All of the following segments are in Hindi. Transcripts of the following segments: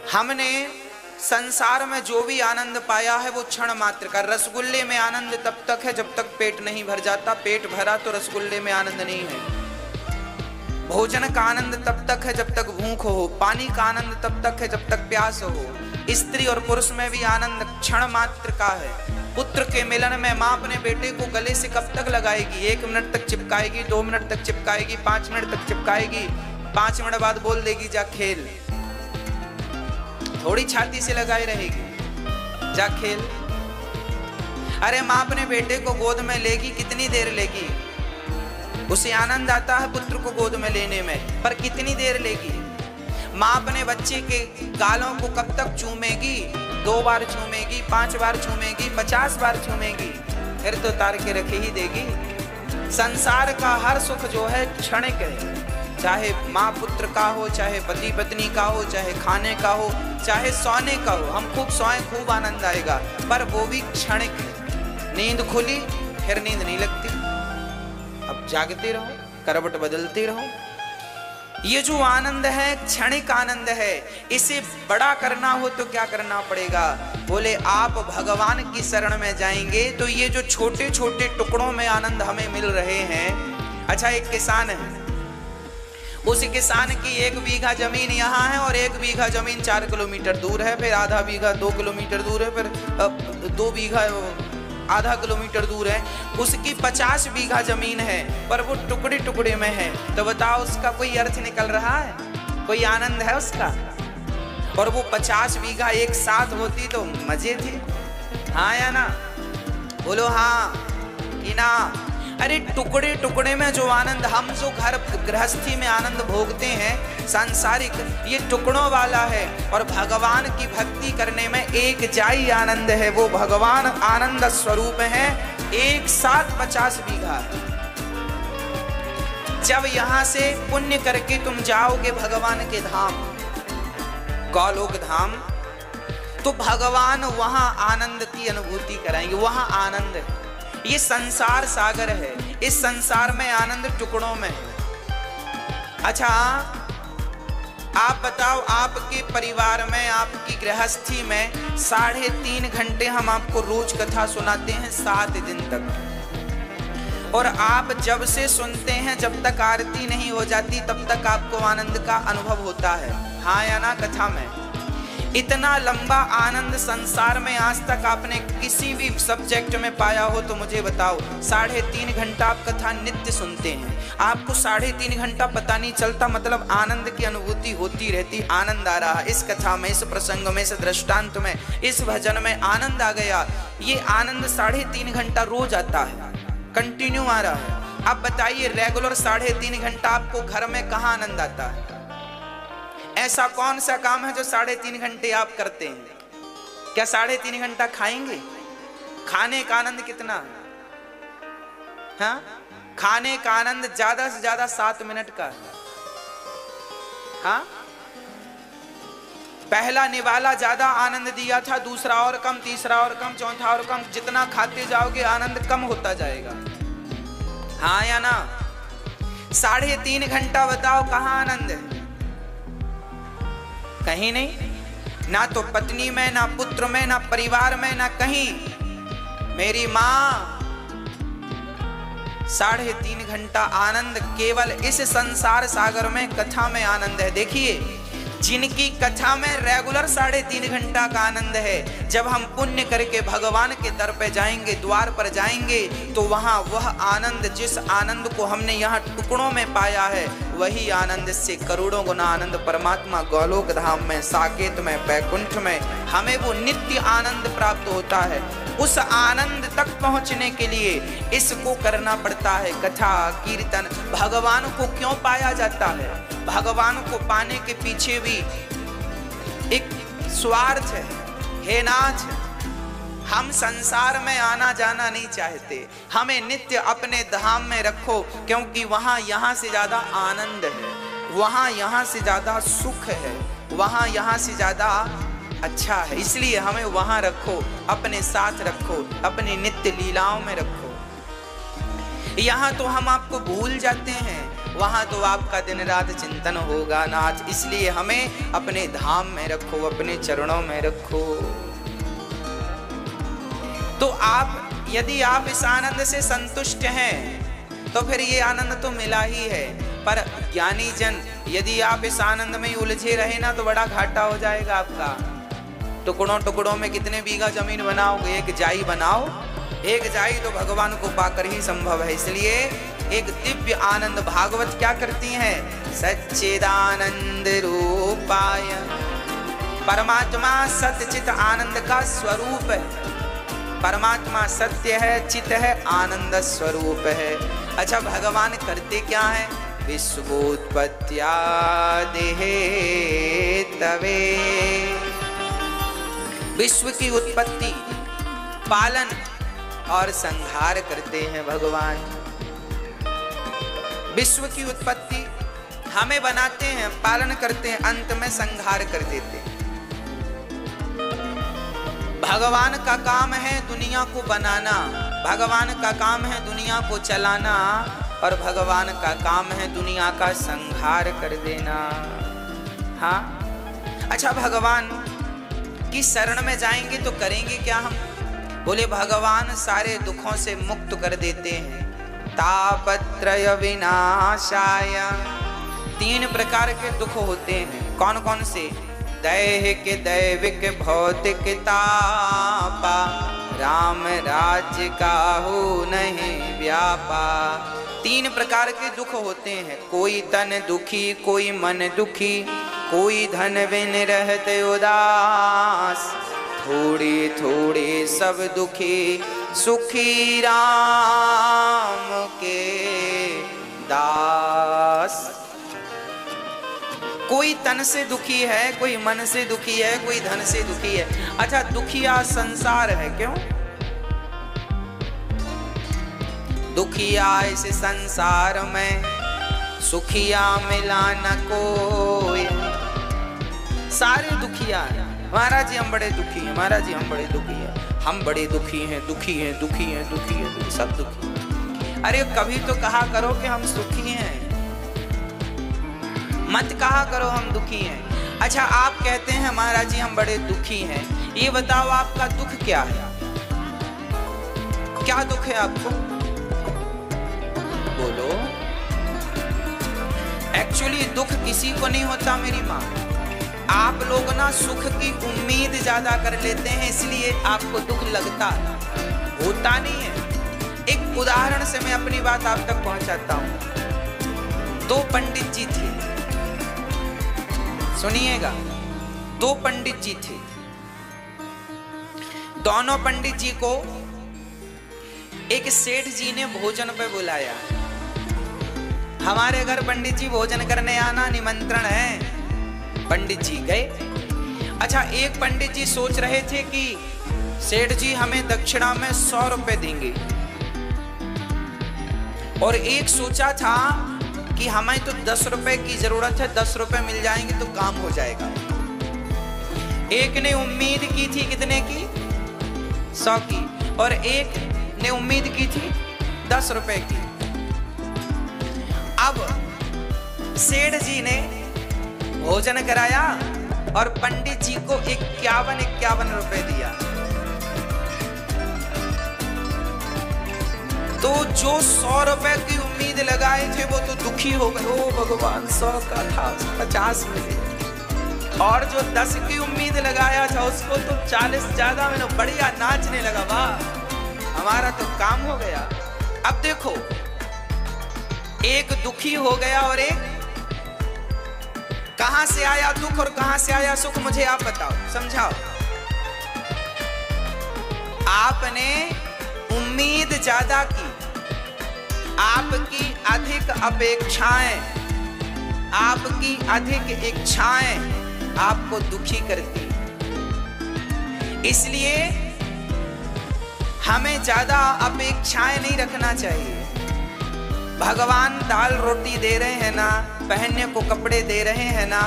हमने संसार में जो भी आनंद पाया है वो क्षण मात्र का। रसगुल्ले में आनंद तब तक है जब तक पेट नहीं भर जाता, पेट भरा तो रसगुल्ले में आनंद नहीं है। भोजन का आनंद तब तक है जब तक भूख हो, पानी का आनंद तब तक है जब तक प्यास हो। स्त्री और पुरुष में भी आनंद क्षण मात्र का है। पुत्र के मिलन में माँ अपने बेटे को गले से कब तक लगाएगी? 1 मिनट तक चिपकाएगी, 2 मिनट तक चिपकाएगी, 5 मिनट तक चिपकाएगी, 5 मिनट बाद बोल देगी जा खेल। थोड़ी छाती से लगाई रहेगी, जा खेल। अरे माँ अपने बेटे को गोद में लेगी, कितनी देर लेगी? उसे आनंद आता है पुत्र को गोद में लेने में, पर कितनी देर लेगी? माँ अपने बच्चे के गालों को कब तक चूमेगी? 2 बार चूमेगी, 5 बार चूमेगी, 50 बार चूमेगी, फिर तो तार के रख ही देगी। संसार का हर सुख जो है क्षणिक है, चाहे माँ पुत्र का हो, चाहे पति पत्नी का हो, चाहे खाने का हो, चाहे सोने का हो। हम खूब सोएं, खूब आनंद आएगा, पर वो भी क्षणिक है। नींद खुली फिर नींद नहीं लगती, अब जागते रहो, करवट बदलते रहो। ये जो आनंद है क्षणिक आनंद है, इसे बड़ा करना हो तो क्या करना पड़ेगा? बोले आप भगवान की शरण में जाएंगे तो ये जो छोटे छोटे टुकड़ों में आनंद हमें मिल रहे हैं। अच्छा, एक किसान है, उस किसान की 1 बीघा जमीन यहाँ है और 1 बीघा जमीन 4 किलोमीटर दूर है, फिर आधा बीघा 2 किलोमीटर दूर है, फिर 2 बीघा आधा किलोमीटर दूर है। उसकी 50 बीघा जमीन है, पर वो टुकड़े टुकड़े में है। तो बताओ उसका कोई अर्थ निकल रहा है? कोई आनंद है उसका? और वो 50 बीघा एक साथ होती तो मजे थे, हाँ या ना? बोलो हाँ कि ना? अरे टुकड़े टुकड़े में जो आनंद, हम जो घर गृहस्थी में आनंद भोगते हैं सांसारिक, ये टुकड़ों वाला है। और भगवान की भक्ति करने में एक जाई आनंद है, वो भगवान आनंद स्वरूप है। एक साथ 50 बीघा। जब यहां से पुण्य करके तुम जाओगे भगवान के धाम, गौलोक धाम, तो भगवान वहां आनंद की अनुभूति कराएंगे, वहां आनंद है। ये संसार सागर है, इस संसार में आनंद टुकड़ों में है। अच्छा, आप बताओ, आपके परिवार में, आपकी गृहस्थी में 3.5 घंटे हम आपको रोज कथा सुनाते हैं 7 दिन तक, और आप जब से सुनते हैं जब तक आरती नहीं हो जाती तब तक आपको आनंद का अनुभव होता है, हाँ या ना? कथा में इतना लंबा आनंद संसार में आज तक आपने किसी भी सब्जेक्ट में पाया हो तो मुझे बताओ। 3.5 घंटा आप कथा नित्य सुनते हैं, आपको 3.5 घंटा पता नहीं चलता, मतलब आनंद की अनुभूति होती रहती। आनंद आ रहा इस कथा में, इस प्रसंग में, इस दृष्टांत में, इस भजन में आनंद आ गया। ये आनंद 3.5 घंटा रोज आता है, कंटिन्यू आ रहा है। अब बताइए, रेगुलर 3.5 घंटा आपको घर में कहाँ आनंद आता है? ऐसा कौन सा काम है जो 3.5 घंटे आप करते हैं? क्या 3.5 घंटा खाएंगे? खाने का आनंद कितना है? हाँ, खाने का आनंद ज्यादा से ज्यादा 7 मिनट का है। हाँ, पहला निवाला ज्यादा आनंद दिया था, दूसरा और कम, तीसरा और कम, चौथा और कम। जितना खाते जाओगे आनंद कम होता जाएगा, हाँ या ना? 3.5 घंटा बताओ कहाँ आनंद है? कहीं नहीं, ना तो पत्नी में, ना पुत्र में, ना परिवार में, ना कहीं। मेरी माँ 3.5 घंटा आनंद केवल इस संसार सागर में कथा में आनंद है। देखिए, जिनकी कथा में रेगुलर 3.5 घंटा का आनंद है, जब हम पुण्य करके भगवान के दर पे जाएंगे, द्वार पर जाएंगे, तो वहां वह आनंद, जिस आनंद को हमने यहाँ टुकड़ों में पाया है, वही आनंद से करोड़ों गुना आनंद परमात्मा गौलोक धाम में, साकेत में, बैकुंठ में हमें वो नित्य आनंद प्राप्त होता है। उस आनंद तक पहुंचने के लिए इसको करना पड़ता है, कथा कीर्तन। भगवान को क्यों पाया जाता है? भगवान को पाने के पीछे भी एक स्वार्थ है नाथ। हम संसार में आना जाना नहीं चाहते, हमें नित्य अपने धाम में रखो, क्योंकि वहां यहाँ से ज्यादा आनंद है, वहां यहाँ से ज्यादा सुख है, वहां यहाँ से ज्यादा अच्छा है। इसलिए हमें वहां रखो, अपने साथ रखो, अपनी नित्य लीलाओं में रखो। यहाँ तो हम आपको भूल जाते हैं, वहां तो आपका दिन रात चिंतन होगा नाथ। इसलिए हमें अपने धाम में रखो, अपने चरणों में रखो। तो आप यदि आप इस आनंद से संतुष्ट हैं तो फिर ये आनंद तो मिला ही है। पर ज्ञानी जन यदि आप इस आनंद में उलझे रहे ना तो बड़ा घाटा हो जाएगा आपका। टुकड़ों टुकड़ों में कितने बीघा जमीन बनाओगे? एक जाई बनाओ, एक जाई तो भगवान को पाकर ही संभव है। इसलिए एक दिव्य आनंद भागवत क्या करती है? सच्चिदानंद रूपाय, परमात्मा सत्यचित आनंद का स्वरूप है। परमात्मा सत्य है, चित है, आनंद स्वरूप है। अच्छा, भगवान करते क्या है? विश्वोत्पत्त्या देहे तवे, विश्व की उत्पत्ति, पालन और संहार करते हैं भगवान। विश्व की उत्पत्ति हमें बनाते हैं, पालन करते हैं, अंत में संहार कर देते हैं। भगवान का काम है दुनिया को बनाना, भगवान का काम है दुनिया को चलाना, और भगवान का काम है दुनिया का संहार कर देना। हाँ, अच्छा, भगवान की शरण में जाएंगे तो करेंगे क्या हम? बोले भगवान सारे दुखों से मुक्त कर देते हैं। तापत्रय विनाशाय, 3 प्रकार के दुख होते हैं। कौन कौन से? दैहिक, दैविक, भौतिक तापा, राम राज्य का हो नहीं व्यापा। 3 प्रकार के दुख होते हैं। कोई तन दुखी, कोई मन दुखी, कोई धन बिन रहते उदास, थोड़े थोड़े सब दुखी, सुखी राम के दास। कोई तन से दुखी है, कोई मन से दुखी है, कोई धन से दुखी है। अच्छा, दुखिया संसार है, क्यों? दुखिया इस संसार में, सुखिया मिला न कोई। सारे दुखिया हैं। महाराज जी हम बड़े दुखी हैं, महाराज जी हम बड़े दुखी हैं, हम बड़े दुखी हैं, दुखी हैं, दुखी हैं, दुखी हैं, दुखी, सब दुखी। अरे कभी तो कहा करो कि हम सुखी हैं, मत कहा करो हम दुखी हैं। अच्छा, आप कहते हैं महाराज जी हम बड़े दुखी हैं, ये बताओ आपका दुख क्या है? क्या दुख है आपको? बोलो। एक्चुअली दुख किसी को नहीं होता मेरी माँ। आप लोग ना सुख की उम्मीद ज्यादा कर लेते हैं, इसलिए आपको दुख लगता है, होता नहीं है। एक उदाहरण से मैं अपनी बात आप तक पहुंचाता हूं। 2 पंडित जी थे, सुनिएगा। 2 पंडित जी थे। दोनों पंडित जी को एक सेठ जी ने भोजन पे बुलाया। हमारे घर पंडित जी भोजन करने आना, निमंत्रण है। पंडित जी गए। अच्छा, एक पंडित जी सोच रहे थे कि सेठ जी हमें दक्षिणा में 100 रुपए देंगे, और एक सोचा था कि हमें तो 10 रुपए की जरूरत है, 10 रुपए मिल जाएंगे तो काम हो जाएगा। एक ने उम्मीद की थी कितने की? 100 की, और एक ने उम्मीद की थी 10 रुपए की। अब सेठ जी ने भोजन कराया और पंडित जी को 51 रुपए दिया। तो जो 100 रुपए की उम्मीद लगाए थे वो तो दुखी हो गए। ओ भगवान, 100 का था, 50 मिले। और जो 10 की उम्मीद लगाया था उसको तो 40 ज्यादा में, बढ़िया नाचने लगा, वाह हमारा तो काम हो गया। अब देखो, एक दुखी हो गया और एक, कहां से आया दुख और कहां से आया सुख, मुझे आप बताओ, समझाओ। आपने उम्मीद ज्यादा की, आपकी अधिक अपेक्षाएं, आपकी अधिक इच्छाएं आपको दुखी करती। इसलिए हमें ज्यादा अपेक्षाएं नहीं रखना चाहिए। भगवान दाल रोटी दे रहे हैं ना, पहनने को कपड़े दे रहे हैं ना,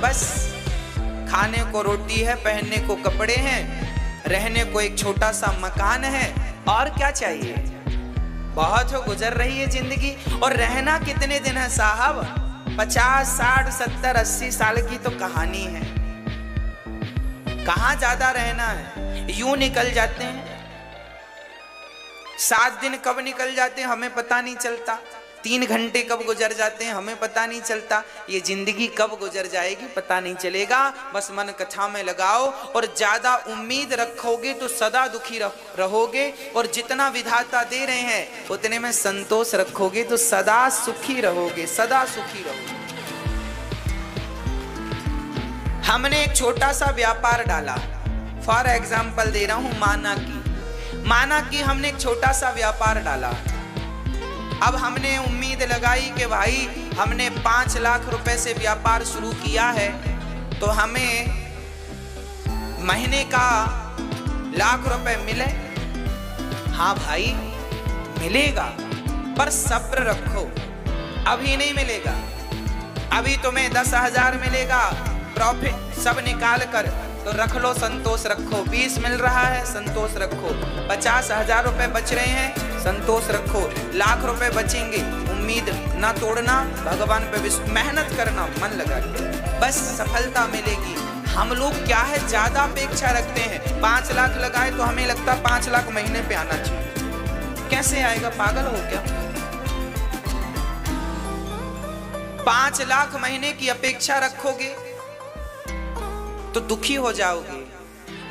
बस खाने को रोटी है, पहनने को कपड़े हैं, रहने को एक छोटा सा मकान है, और क्या चाहिए? बहुत हो गुजर रही है जिंदगी, और रहना कितने दिन है साहब? 50, 60, 70, 80 साल की तो कहानी है। कहां ज्यादा रहना है? यूं निकल जाते हैं। 7 दिन कब निकल जाते हैं हमें पता नहीं चलता। 3 घंटे कब गुजर जाते हैं हमें पता नहीं चलता। ये जिंदगी कब गुजर जाएगी पता नहीं चलेगा। बस मन कथा में लगाओ, और ज्यादा उम्मीद रखोगे तो सदा दुखी रहोगे, और जितना विधाता दे रहे हैं उतने में संतोष रखोगे तो सदा सुखी रहोगे, सदा सुखी रहोगे। हमने एक छोटा सा व्यापार डाला, फॉर एग्जाम्पल दे रहा हूं, माना कि हमने एक छोटा सा व्यापार डाला। अब हमने उम्मीद लगाई कि भाई हमने 5 लाख रुपए से व्यापार शुरू किया है तो हमें महीने का लाख रुपए मिले। हाँ भाई मिलेगा, पर सब्र रखो, अभी नहीं मिलेगा। अभी तुम्हें 10,000 मिलेगा प्रॉफिट सब निकाल कर, तो रख लो, संतोष रखो। 20 मिल रहा है, संतोष रखो। 50,000 रुपए बच रहे हैं, संतोष रखो। लाख रुपए बचेंगे, उम्मीद ना तोड़ना, भगवान पे मेहनत करना मन लगा के, बस सफलता मिलेगी। हम लोग क्या है ज्यादा अपेक्षा रखते हैं। 5 लाख लगाए तो हमें लगता है 5 लाख महीने पे आना चाहिए। कैसे आएगा? पागल हो क्या? 5 लाख महीने की अपेक्षा रखोगे तो दुखी हो जाओगे।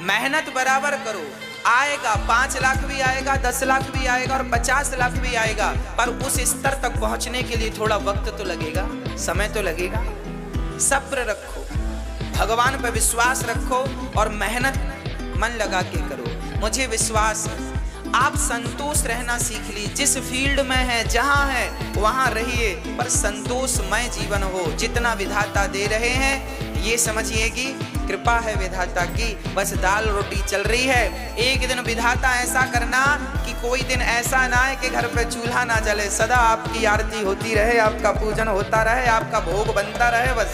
मेहनत बराबर करो, आएगा। 5 लाख भी आएगा, 10 लाख भी आएगा और 50 लाख भी आएगा, पर उस स्तर तक पहुंचने के लिए थोड़ा वक्त तो लगेगा, समय तो लगेगा। सब्र रखो, भगवान पर विश्वास रखो और मेहनत मन लगा के करो। मुझे विश्वास है आप संतोष रहना सीख ली। जिस फील्ड में है, जहां है वहां रहिए, पर संतोषमय जीवन हो। जितना विधाता दे रहे हैं ये समझिए कि कृपा है विधाता की, बस दाल रोटी चल रही है। एक दिन विधाता ऐसा करना कि कोई दिन ऐसा ना है कि घर पे चूल्हा ना जले। सदा आपकी आरती होती रहे, आपका पूजन होता रहे, आपका भोग बनता रहे, बस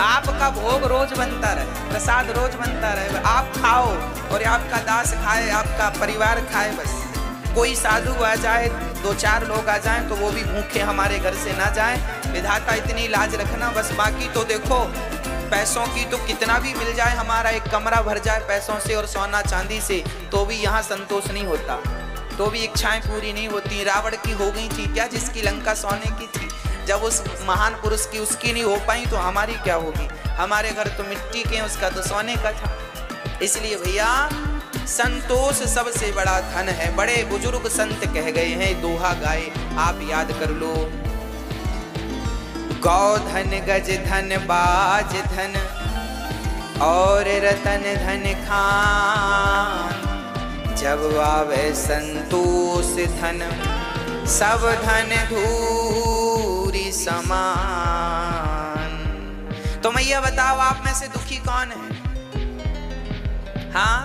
आपका भोग रोज बनता रहे, प्रसाद रोज बनता रहे। आप खाओ और आपका दास खाए, आपका परिवार खाए। बस कोई साधु आ जाए, 2-4 लोग आ जाएं तो वो भी भूखे हमारे घर से ना जाएं। विधाता इतनी लाज रखना बस। बाकी तो देखो पैसों की तो कितना भी मिल जाए, हमारा एक कमरा भर जाए पैसों से और सोना चांदी से, तो भी यहाँ संतोष नहीं होता, तो भी इच्छाएं पूरी नहीं होती। रावण की हो गई थी क्या जिसकी लंका सोने की थी? जब उस महान पुरुष की उसकी नहीं हो पाई तो हमारी क्या होगी? हमारे घर तो मिट्टी के, उसका तो सोने का था। इसलिए भैया संतोष सबसे बड़ा धन है। बड़े बुजुर्ग संत कह गए हैं, दोहा गाए, आप याद कर लो। गौ धन, गज धन, बाज धन और रतन धन खान, जब आवे संतोष धन सब धन धूरी समान। तो मैया बताओ आप में से दुखी कौन है? हाँ,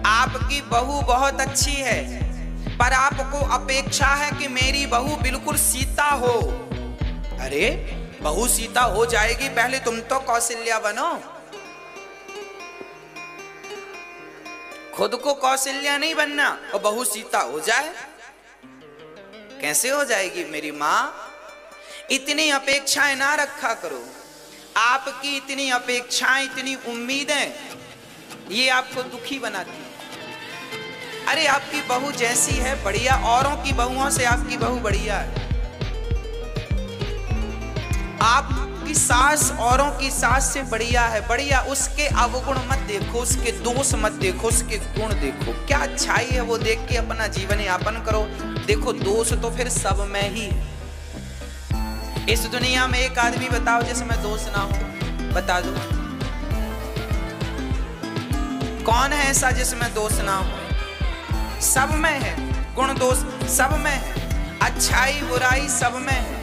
आपकी बहू बहुत अच्छी है, पर आपको अपेक्षा है कि मेरी बहू बिल्कुल सीता हो। अरे बहू सीता हो जाएगी, पहले तुम तो कौशल्या बनो। खुद को कौशल्या नहीं बनना और बहू सीता हो जाए, कैसे हो जाएगी मेरी माँ? इतनी अपेक्षाएं ना रखा करो। आपकी इतनी अपेक्षाएं, इतनी उम्मीदें, ये आपको दुखी बनाती है। अरे आपकी बहू जैसी है बढ़िया, औरों की बहुओं से आपकी बहू बढ़िया है। आपकी सास औरों की सास से बढ़िया है, बढ़िया। उसके अवगुण मत देखो, उसके दोष मत देखो, उसके गुण देखो। क्या अच्छाई है वो देख के अपना जीवन यापन करो। देखो दोष तो फिर सब में ही है। इस दुनिया में एक आदमी बताओ जिसमें दोष ना हो, बता दो कौन है ऐसा जिसमें दोष ना हो? सब में है, गुण दोष सब में है, अच्छाई बुराई सब में है।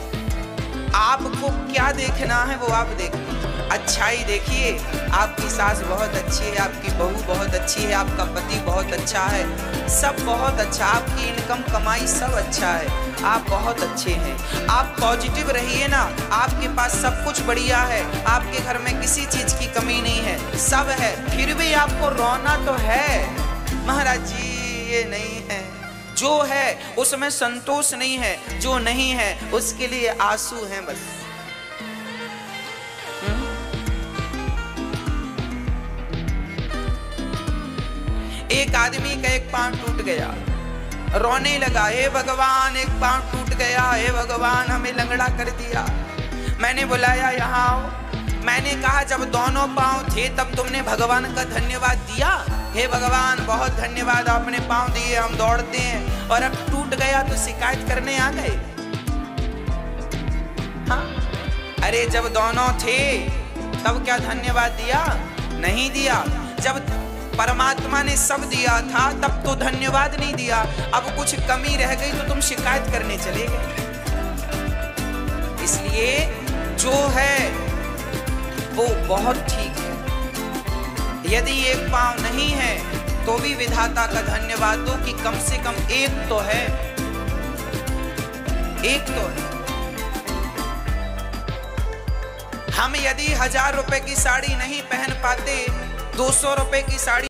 आपको क्या देखना है वो आप देखिए। अच्छाई देखिए, आपकी सास बहुत अच्छी है, आपकी बहू बहुत अच्छी है, आपका पति बहुत अच्छा है, सब बहुत अच्छा, आपकी इनकम कमाई सब अच्छा है, आप बहुत अच्छे हैं। आप पॉजिटिव रहिए ना, आपके पास सब कुछ बढ़िया है, आपके घर में किसी चीज की कमी नहीं है, सब है, फिर भी आपको रोना तो है। महाराज जी ये नहीं है, जो है उसमें संतोष नहीं है, जो नहीं है उसके लिए आंसू हैं बस। एक आदमी का एक पांव टूट गया, रोने लगा, हे भगवान एक पांव टूट गया, हे भगवान हमें लंगड़ा कर दिया। मैंने बुलाया यहाँ आओ। मैंने कहा जब दोनों पांव थे तब तुमने भगवान का धन्यवाद दिया? हे भगवान बहुत धन्यवाद, आपने पांव दिए, हम दौड़ते हैं, और अब टूट गया तो शिकायत करने आ गए? हाँ, अरे जब दोनों थे तब क्या धन्यवाद दिया? नहीं दिया। जब परमात्मा ने सब दिया था तब तो धन्यवाद नहीं दिया, अब कुछ कमी रह गई तो तुम शिकायत करने चले गए। इसलिए जो है वो बहुत ठीक है। यदि एक पांव नहीं है तो भी विधाता का धन्यवाद दो कि कम से कम एक तो है, एक तो है। हम यदि 1000 रुपए की साड़ी नहीं पहन पाते, 200 रुपए की साड़ी